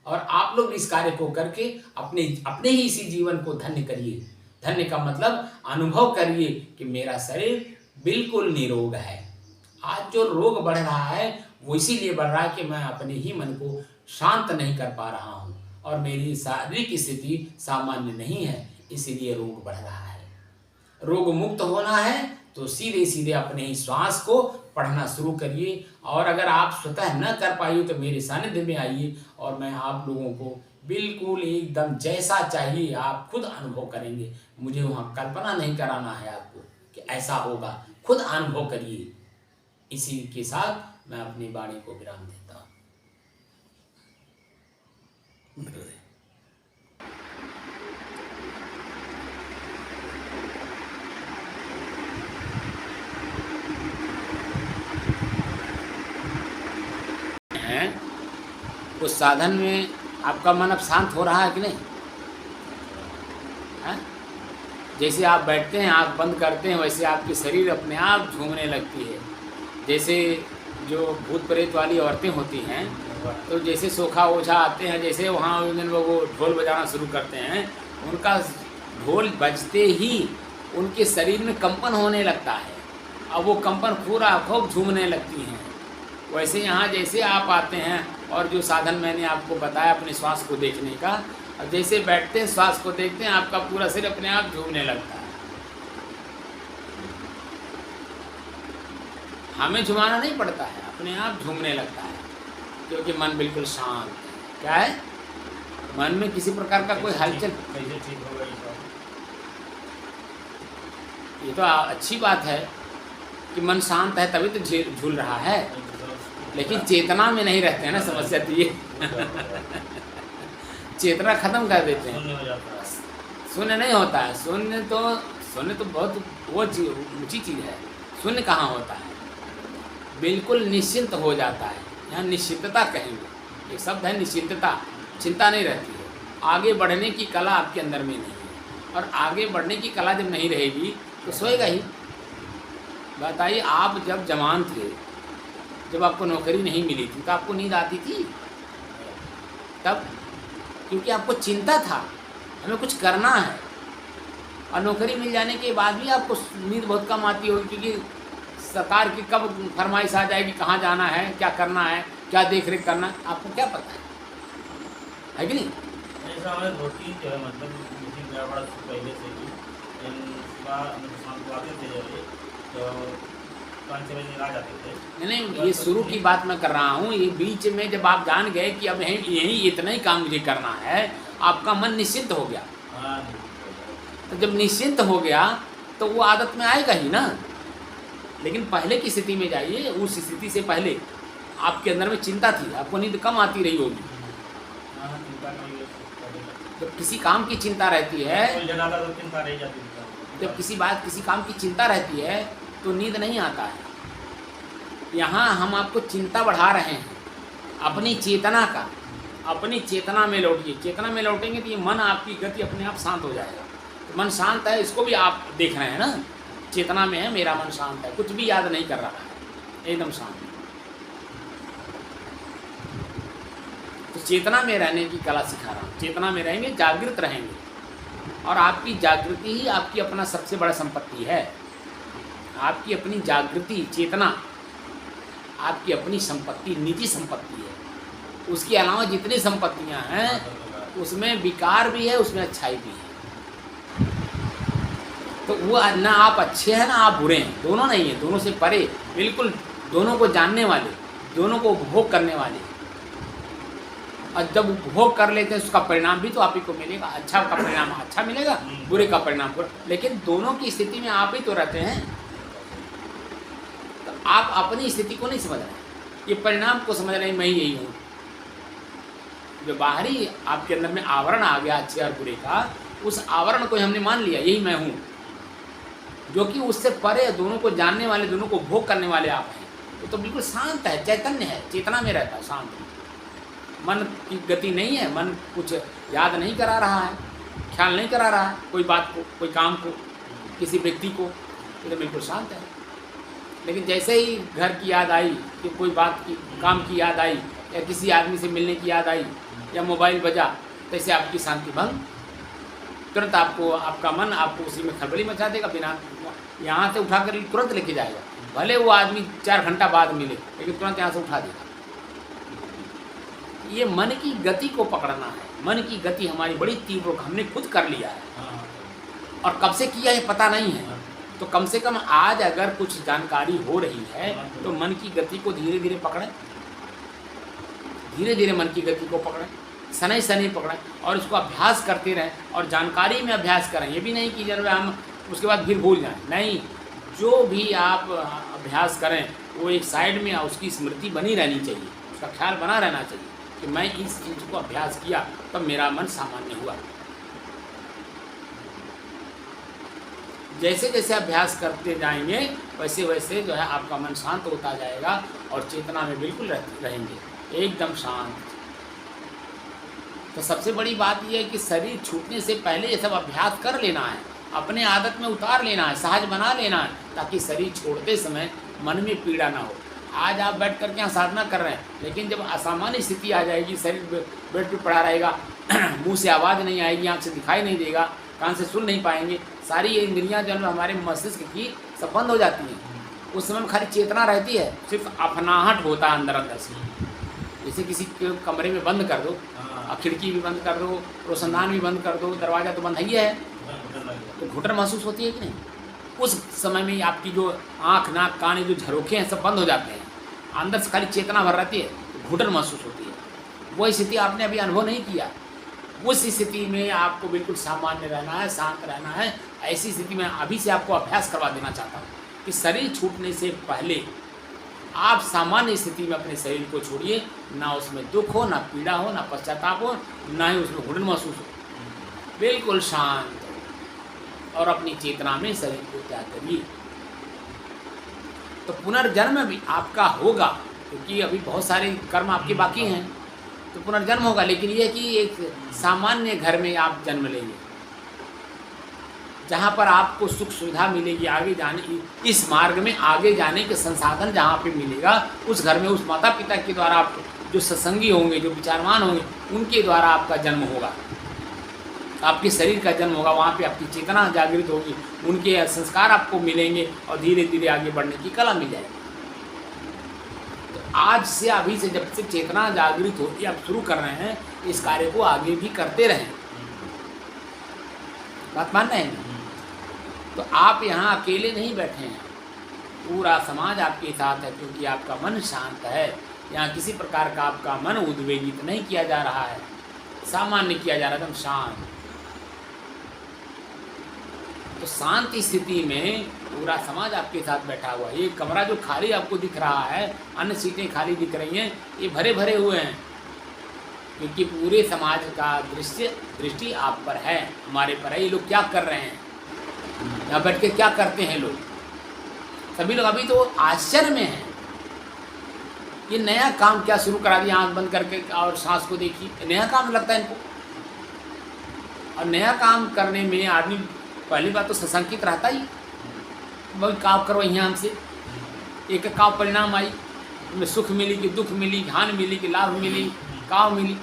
और आप लोग इस कार्य को करके अपने ही इसी जीवन को धन्य करिए। धन्य का मतलब अनुभव करिए कि मेरा शरीर बिल्कुल निरोग है। आज जो रोग बढ़ रहा है वो इसीलिए बढ़ रहा है कि मैं अपने ही मन को शांत नहीं कर पा रहा हूँ, और मेरी शारीरिक स्थिति सामान्य नहीं है, इसीलिए रोग बढ़ रहा है। रोग मुक्त होना है तो सीधे सीधे अपने ही श्वास को पढ़ना शुरू करिए, और अगर आप स्वतः न कर पाइए तो मेरे सानिध्य में आइए, और मैं आप लोगों को बिल्कुल एकदम जैसा चाहिए आप खुद अनुभव करेंगे। मुझे वहाँ कल्पना नहीं कराना है आपको कि ऐसा होगा, खुद अनुभव करिए। इसी के साथ मैं अपनी वाणी को विराम देता हूँ। उस साधन में आपका मन अब शांत हो रहा है कि नहीं है? जैसे आप बैठते हैं आँख बंद करते हैं वैसे आपकी शरीर अपने आप झूमने लगती है। जैसे जो भूत प्रेत वाली औरतें होती हैं तो जैसे सोखा ओझा आते हैं, जैसे वहाँ उन दिन वो ढोल बजाना शुरू करते हैं, उनका ढोल बजते ही उनके शरीर में कंपन होने लगता है, अब वो कंपन पूरा खूब झूमने लगती हैं। वैसे यहाँ जैसे आप आते हैं और जो साधन मैंने आपको बताया अपने श्वास को देखने का, अब जैसे बैठते हैं श्वास को देखते हैं आपका पूरा शरीर अपने आप झूमने लगता है। हमें झुमाना नहीं पड़ता है, अपने आप झूमने लगता है, क्योंकि मन बिल्कुल शांत है। क्या है, मन में किसी प्रकार का कोई हलचल। ये तो अच्छी बात है कि मन शांत है तभी तो झूल रहा है, लेकिन चेतना में नहीं रहते हैं ना, समस्या तो ये चेतना खत्म कर देते हैं, शून्य नहीं होता है। शून्य तो बहुत वो ऊंची चीज़ है। शून्य कहाँ होता है, बिल्कुल निश्चिंत हो जाता है। यहाँ निश्चिंतता कहेंगे, एक शब्द है निश्चिंतता, चिंता नहीं रहती है। आगे बढ़ने की कला आपके अंदर में नहीं है, और आगे बढ़ने की कला जब नहीं रहेगी तो सोएगा ही। बताइए, आप जब जवान थे, जब आपको नौकरी नहीं मिली थी तो आपको नींद आती थी तब, क्योंकि आपको चिंता था हमें कुछ करना है। और नौकरी मिल जाने के बाद भी आपको नींद बहुत कम आती होगी, क्योंकि सरकार की कब फरमाइश आ जाएगी, कहाँ जाना है, क्या करना है, क्या देख रेख करना है, आपको क्या पता है कि नहीं? ऐसा हमारे रोटी जो है मतलब गड़बड़ पहले से ही आते थे, तो 5-6 बजे आ जाते थे। नहीं, ये शुरू की बात मैं कर रहा हूँ। ये बीच में जब आप जान गए कि अब यही इतना ही काम मुझे करना है, आपका मन निश्चिंत हो गया। हाँ, तो जब निश्चिंत हो गया तो वो आदत में आएगा ही ना। लेकिन पहले की स्थिति में जाइए, उस स्थिति से पहले आपके अंदर में चिंता थी, आपको नींद कम आती रही होगी। हाँ, चिंता नहीं है। जब किसी काम की चिंता रहती है, उलझन आता तो चिंता रह जाती थी। जब किसी काम की चिंता रहती है तो नींद नहीं आता है। यहाँ हम आपको चिंता बढ़ा रहे हैं अपनी चेतना का। अपनी चेतना में लौटिए। चेतना में लौटेंगे तो ये मन, आपकी गति अपने आप शांत हो जाएगा। तो मन शांत है, इसको भी आप देख रहे हैं ना, चेतना में है, मेरा मन शांत है, कुछ भी याद नहीं कर रहा है, एकदम शांत है। तो चेतना में रहने की कला सिखा रहा हूँ। चेतना में रहेंगे, जागृत रहेंगे, और आपकी जागृति ही आपकी अपना सबसे बड़ा संपत्ति है। आपकी अपनी जागृति, चेतना आपकी अपनी संपत्ति, निजी संपत्ति है। उसके अलावा जितनी संपत्तियां हैं उसमें विकार भी है, उसमें अच्छाई भी है। तो वो ना आप अच्छे हैं ना आप बुरे हैं, दोनों नहीं है, दोनों से परे, बिल्कुल दोनों को जानने वाले, दोनों को उपभोग करने वाले। और जब उपभोग कर लेते हैं उसका परिणाम भी तो आप ही को मिलेगा। अच्छा का परिणाम अच्छा मिलेगा, बुरे का परिणाम बुरा। लेकिन दोनों की स्थिति में आप ही तो रहते हैं। तो आप अपनी स्थिति को नहीं समझ रहे, ये परिणाम को समझ रहे हैं, मैं यही हूँ। जो बाहरी आपके अंदर में आवरण आ गया अच्छे और बुरे का, उस आवरण को हमने मान लिया यही मैं हूँ, जो कि उससे परे दोनों को जानने वाले, दोनों को भोग करने वाले आप हैं। वो तो बिल्कुल शांत है, चैतन्य है, चेतना में रहता है, शांत है। मन की गति नहीं है, मन कुछ याद नहीं करा रहा है, ख्याल नहीं करा रहा है कोई बात को, कोई काम को, किसी व्यक्ति को, ये तो बिल्कुल शांत है। लेकिन जैसे ही घर की याद आई, कि कोई बात की, काम की याद आई, या किसी आदमी से मिलने की याद आई, या मोबाइल बजा, तैसे आपकी शांति भंग। तुरंत आपको, आपका मन आपको उसी में खलबली मचा देगा, बिना यहाँ से उठा कर तुरंत लेके जाएगा। भले वो आदमी 4 घंटा बाद मिले, लेकिन तुरंत यहाँ से उठा देगा। ये मन की गति को पकड़ना है। मन की गति हमारी बड़ी तीव्र, हमने खुद कर लिया है, और कब से किया है पता नहीं है। तो कम से कम आज अगर कुछ जानकारी हो रही है तो मन की गति को धीरे धीरे पकड़ें, धीरे धीरे मन की गति को पकड़ें, शनै शनै पकड़ें, और इसको अभ्यास करते रहें, और जानकारी में अभ्यास करें। ये भी नहीं कि जब हम उसके बाद फिर भूल जाएं, नहीं, जो भी आप अभ्यास करें वो एक साइड में उसकी स्मृति बनी रहनी चाहिए, उसका ख्याल बना रहना चाहिए कि मैं इस चीज़ को अभ्यास किया तब मेरा मन सामान्य हुआ। जैसे जैसे अभ्यास करते जाएंगे वैसे वैसे जो है आपका मन शांत होता जाएगा, और चेतना में बिल्कुल रहेंगे, एकदम शांत। तो सबसे बड़ी बात यह है कि शरीर छूटने से पहले ये सब अभ्यास कर लेना है, अपने आदत में उतार लेना है, सहज बना लेना है, ताकि शरीर छोड़ते समय मन में पीड़ा ना हो। आज आप बैठ करके यहाँ साधना कर रहे हैं, लेकिन जब असामान्य स्थिति आ जाएगी, शरीर बेड पर पड़ा रहेगा, मुंह से आवाज़ नहीं आएगी, आँख से दिखाई नहीं देगा, कान से सुन नहीं पाएंगे, सारी ये इंद्रियाँ जो हमारे मस्तिष्क की सब बंद हो जाती हैं। उस समय में खाली चेतना रहती है, सिर्फ अपनाहट होता है अंदर अंदर से। जैसे किसी कमरे में बंद कर दो, खिड़की भी बंद कर दो, रोशनदान भी बंद कर दो, दरवाज़ा तो बंद ही है, तो घुटन महसूस होती है कि नहीं? उस समय में आपकी जो आँख, नाक, कान, जो झरोखे हैं सब बंद हो जाते हैं, अंदर से खाली चेतना भर रहती है, तो घुटन महसूस होती है। वो स्थिति आपने अभी अनुभव नहीं किया। उस स्थिति में आपको बिल्कुल सामान्य रहना है, शांत रहना है। ऐसी स्थिति में अभी से आपको अभ्यास करवा देना चाहता हूँ कि शरीर छूटने से पहले आप सामान्य स्थिति में अपने शरीर को छोड़िए, ना उसमें दुख हो, ना पीड़ा हो, ना पश्चाताप हो, ना ही उसमें घुटन महसूस हो, बिल्कुल शांत, और अपनी चेतना में शरीर को त्याग करिए। तो पुनर्जन्म भी आपका होगा, क्योंकि अभी बहुत सारे कर्म आपके बाकी हैं, तो पुनर्जन्म होगा। लेकिन यह कि एक सामान्य घर में आप जन्म लेंगे, जहाँ पर आपको सुख सुविधा मिलेगी, आगे जाने की, इस मार्ग में आगे जाने के संसाधन जहाँ पे मिलेगा, उस घर में उस माता पिता के द्वारा आप जो सत्संगी होंगे, जो विचारवान होंगे, उनके द्वारा आपका जन्म होगा, आपके शरीर का जन्म होगा। वहाँ पे आपकी चेतना जागृत होगी, उनके संस्कार आपको मिलेंगे, और धीरे धीरे आगे बढ़ने की कला मिल जाएगी। तो आज से, अभी से, जब से चेतना जागृत होती आप शुरू कर रहे हैं, इस कार्य को आगे भी करते रहें। बात मान रहे हैं ना? तो आप यहाँ अकेले नहीं बैठे हैं, पूरा समाज आपके साथ है, क्योंकि आपका मन शांत है। यहाँ किसी प्रकार का आपका मन उद्वेलित नहीं किया जा रहा है, सामान्य किया जा रहा है, एकदम शांत। तो शांत स्थिति में पूरा समाज आपके साथ बैठा हुआ है। ये कमरा जो खाली आपको दिख रहा है, अन्य सीटें खाली दिख रही हैं, ये भरे भरे हुए हैं, क्योंकि पूरे समाज का दृष्टि आप पर है, हमारे पर है। ये लोग क्या कर रहे हैं, यहाँ बैठ के क्या करते हैं लोग, सभी लोग अभी तो आश्चर्य में हैं। ये नया काम क्या शुरू करा दिया, आंख बंद करके और सांस को देखिए, नया काम लगता है इनको। और नया काम करने में आदमी पहली बात तो सशंकित रहता ही, भाई काम करो यहाँ हमसे, एक का परिणाम आई, में सुख मिली कि दुख मिली, हानि मिली कि लाभ मिली, काव मिली।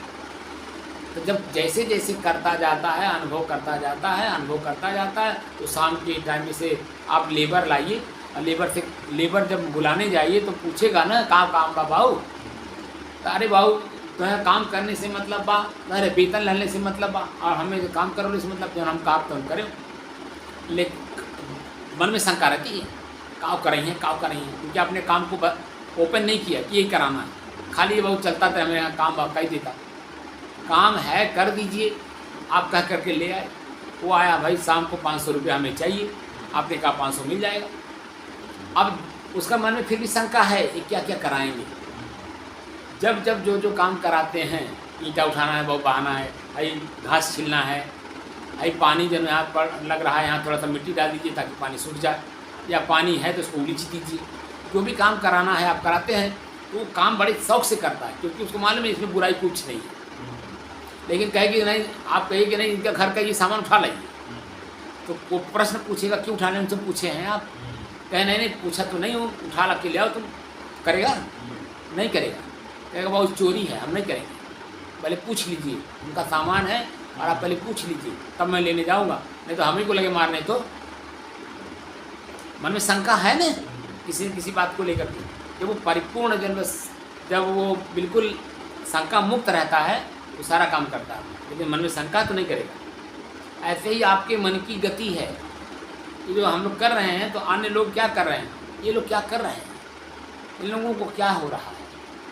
तो जब जैसे जैसे करता जाता है, अनुभव करता जाता है, अनुभव करता जाता है, तो शाम के टाइम में से आप लेबर लाइए, और लेबर जब बुलाने जाइए तो पूछेगा ना, कहाँ काम बा भाऊ, तो अरे भाऊ तुम्हें काम करने से मतलब बा, अरे वेतन लेने से मतलब बा, और हमें काम करोगे से मतलब, जब हम काम तो हम करें। लेकिन मन में शंका रहती है, काव कर रही हैं, क्योंकि आपने काम को ओपन नहीं किया कि यही कराना है। खाली बहुत चलता था, हमें यहाँ काम आपका ही देता, काम है कर दीजिए, आप कह करके ले आए। वो आया, भाई शाम को 500 रुपये हमें चाहिए, आपने कहा 500 मिल जाएगा। अब उसका मन में फिर भी शंका है, ये क्या क्या कराएंगे। जब जब जो काम कराते हैं, ईंटा उठाना है, बहुत बहाना है, भाई घास छिलना है, भाई पानी जो यहाँ पर लग रहा है, यहाँ थोड़ा सा मिट्टी डाल दीजिए ताकि पानी सूख जाए, या पानी है तो उसको उलीच दीजिए। जो भी काम कराना है आप कराते हैं, तो वो काम बड़े शौक से करता है, क्योंकि उसको मालूम है इसमें बुराई कुछ नहीं है। लेकिन कहेगी नहीं, आप कहेगी नहीं इनका घर का ये सामान उठा लाइए, तो वो प्रश्न पूछेगा क्यों उठाने, उनसे पूछे हैं आप, कहे नहीं पूछा तो नहीं हूँ, उठा ला के ले आओ, तुम करेगा नहीं करेगा, कहेगा बहुत चोरी है, हम नहीं करेंगे, पहले पूछ लीजिए, उनका सामान है और आप पहले पूछ लीजिए तब मैं लेने जाऊँगा, नहीं तो हम ही को लगे मारने। तो मन में शंका है ना किसी न किसी बात को लेकर के। जब वो परिपूर्ण जब वो बिल्कुल शंका मुक्त रहता है, वो सारा काम करता है, लेकिन मन में शंका तो नहीं करेगा। ऐसे ही आपके मन की गति है, ये जो हम लोग कर रहे हैं, तो अन्य लोग क्या कर रहे हैं, ये लोग क्या कर रहे हैं, इन लोगों को क्या हो रहा है।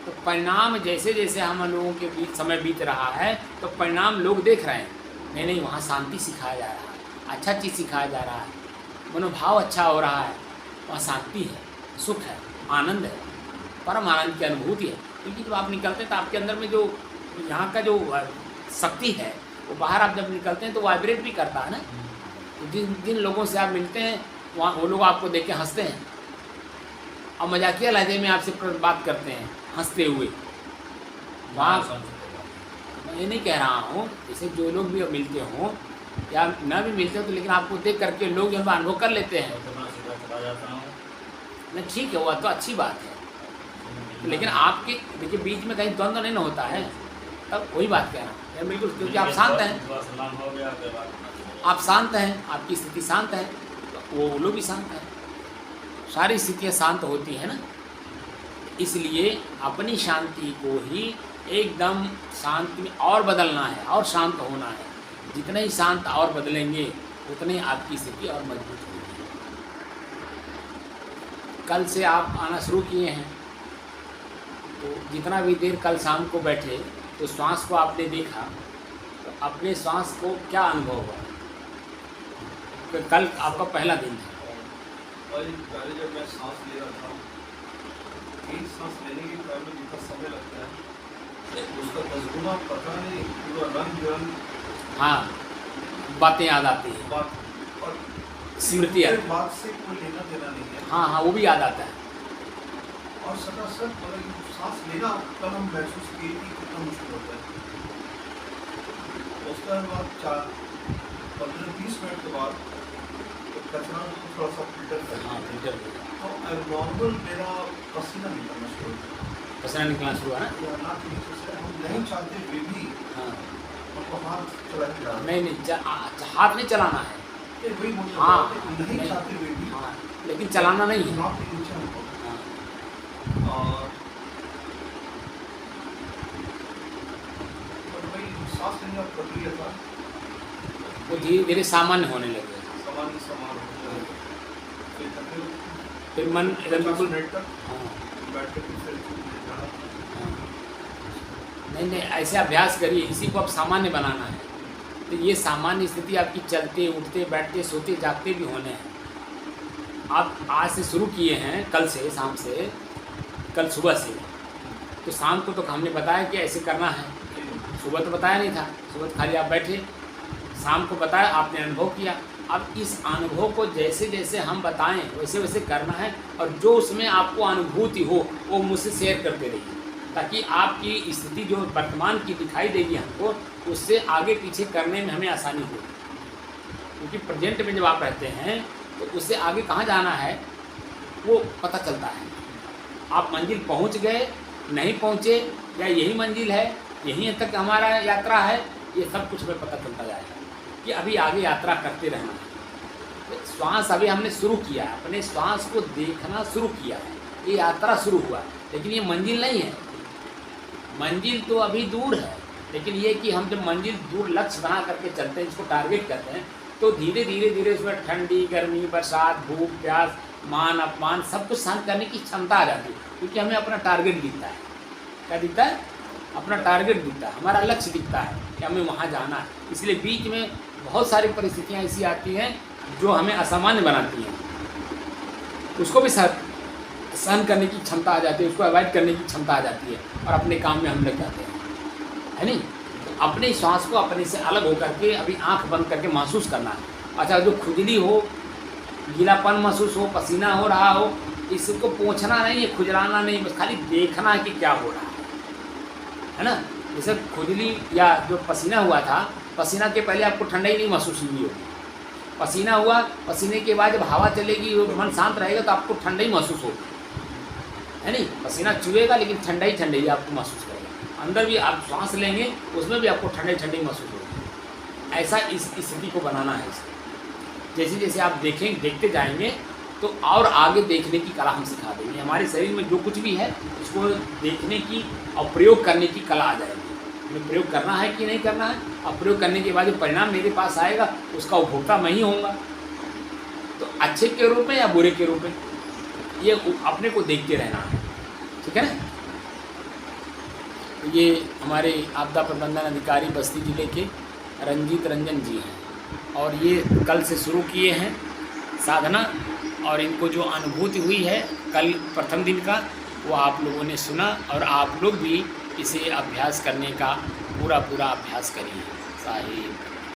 तो परिणाम जैसे जैसे हम लोगों के बीच समय बीत रहा है, तो परिणाम लोग देख रहे हैं, नहीं वहाँ शांति सिखाया जा रहा है, अच्छा चीज़ सिखाया जा रहा है, मनोभाव अच्छा हो रहा है, वहाँ शांति है, सुख है, आनंद है, परम आनंद की अनुभूति है। क्योंकि जब आप निकलते हैं तो आपके अंदर में जो यहाँ का जो शक्ति है, वो बाहर आप जब निकलते हैं तो वाइब्रेट भी करता है ना। तो जिन लोगों से आप मिलते हैं, वहाँ वो लोग आपको देख के हंसते हैं और मजाकिया लहजे में आपसे बात करते हैं हंसते हुए। वहाँ मैं ये नहीं कह रहा हूँ, जैसे जो लोग भी मिलते हों या न भी मिलते हो, तो लेकिन आपको देख करके लोग जो अनुभव कर लेते हैं, नहीं ठीक है, वह तो अच्छी बात है। लेकिन आपके देखिए बीच में कहीं द्वंद्व नहीं ना होता है, तब वही बात कह रहा हूँ बिल्कुल, क्योंकि आप शांत हैं, आप शांत हैं, आपकी स्थिति शांत है, तो वो लोग भी शांत हैं, सारी स्थितियाँ शांत होती हैं ना। इसलिए अपनी शांति को ही एकदम शांति में और बदलना है और शांत होना है। जितने ही शांत और बदलेंगे, उतने आपकी स्थिति और मजबूत होगी। कल से आप आना शुरू किए हैं, तो जितना भी देर कल शाम को बैठे, तो श्वास को आपने देखा, तो अपने श्वास को क्या अनुभव हुआ। तो कल आपका पहला दिन था, और पहले जब मैं सांस ले रहा था, एक सांस लेने के टाइम में जितना समय लगता है, उसका 10 गुना पता नहीं, पूरा रंग बिरंग हाँ बातें याद आती हैं, बात और स्मृति आती है, बात से कोई लेना देना नहीं है। हाँ वो भी याद आता है। और सटासट सांस लेना तब हम महसूस किए कि कितना मुश्किल होता है। उसके बाद 15-20 मिनट के बाद कचरा को थोड़ा सा फिल्टर करना, हाँ फिल्टर तो नॉर्मल मेरा पसीना निकलना शुरू हो गया। पसीना निकलना शुरू हुआ ना। या नाक के नीचे से हम नहीं चाहते हुए भी हाँ हमको हाथ चला के डालना। नहीं हाथ नहीं चलाना है, ये वही बोल रहा हाँ हूँ कि नहीं चाहते हुए भी हाँ, लेकिन चलाना नहीं है। नाक के नीचे हमको हाँ और वही सांस लेने का प्रक्रिया था, वो धीरे धीरे सामान्य होने लगे। सामान्य समान होता है। फिर फिर मन एकदम 50 बिल्कुल मिनट तक हाँ बैठ के फिर जाना। हाँ। नहीं नहीं, ऐसे अभ्यास करिए, इसी को अब सामान्य बनाना है। तो ये सामान्य स्थिति आपकी चलते उठते बैठते सोते जागते भी होने हैं। आप आज से शुरू किए हैं, कल से, शाम से, कल सुबह से, तो शाम को तो हमने बताया कि ऐसे करना है। सुबह तो बताया नहीं था, सुबह तो खाली आप बैठे, शाम को बताया, आपने अनुभव किया। अब इस अनुभव को जैसे जैसे हम बताएं वैसे वैसे करना है, और जो उसमें आपको अनुभूति हो वो मुझसे शेयर करते रहिए, ताकि आपकी स्थिति जो वर्तमान की दिखाई देगी हमको, उससे आगे पीछे करने में हमें आसानी हो। क्योंकि प्रेजेंट में जब आप रहते हैं तो उससे आगे कहाँ जाना है वो पता चलता है। आप मंजिल पहुँच गए, नहीं पहुँचे, या यही मंजिल है, यहीं तक हमारा यात्रा है, ये सब कुछ हमें पता चलता जाएगा कि अभी आगे यात्रा करते रहना है। तो श्वास अभी हमने शुरू किया है, अपने श्वास को देखना शुरू किया है, ये यात्रा शुरू हुआ, लेकिन ये मंजिल नहीं है। मंजिल तो अभी दूर है, लेकिन ये कि हम जब मंजिल दूर लक्ष्य बना करके चलते हैं, इसको टारगेट करते हैं, तो धीरे धीरे धीरे उसमें ठंडी गर्मी बरसात भूख प्यास मान अपमान सब कुछ सहन करने की क्षमता आ जाती है, क्योंकि हमें अपना टारगेट दिखता है। क्या दिखता है? अपना टारगेट दिखता है, हमारा लक्ष्य दिखता है कि हमें वहाँ जाना है। इसलिए बीच में बहुत सारी परिस्थितियाँ ऐसी आती हैं जो हमें असामान्य बनाती हैं, उसको भी सहन करने की क्षमता आ जाती है, उसको अवॉइड करने की क्षमता आ जाती है, और अपने काम में हम लग जाते हैं, है नहीं? तो अपने श्वास को अपने से अलग होकर के अभी आंख बंद करके महसूस करना है। अच्छा, जो खुजली हो, गीलापन महसूस हो, पसीना हो रहा हो, इसको पोंछना नहीं है, खुजलाना नहीं, बस खाली देखना है कि क्या हो रहा है ना? जैसे खुजली या जो पसीना हुआ था, पसीना के पहले आपको ठंडाई नहीं महसूस हुई होगी, पसीना हुआ, पसीने के बाद जब हवा चलेगी, मन शांत रहेगा तो आपको ठंडाई महसूस होगी, है नहीं? पसीना चुएगा लेकिन ठंडाई आपको महसूस करेगा। अंदर भी आप सांस लेंगे, उसमें भी आपको ठंडाई महसूस होगी। ऐसा इस स्थिति को बनाना है। जैसे जैसे आप देखते जाएंगे तो और आगे देखने की कला हम सिखा देंगे। हमारे शरीर में जो कुछ भी है उसको देखने की और प्रयोग करने की कला आ जाएगी। हमें प्रयोग करना है कि नहीं करना है, और प्रयोग करने के बाद जो परिणाम मेरे पास आएगा उसका उपभोक्ता मैं ही होऊंगा। तो अच्छे के रूप में या बुरे के रूप में, ये अपने को देखते रहना है, ठीक है ना? तो ये हमारे आपदा प्रबंधन अधिकारी बस्ती जिले के रंजीत रंजन जी हैं, और ये कल से शुरू किए हैं साधना, और इनको जो अनुभूति हुई है कल प्रथम दिन का, वो आप लोगों ने सुना, और आप लोग भी इसे अभ्यास करने का पूरा अभ्यास करिए। साहिब।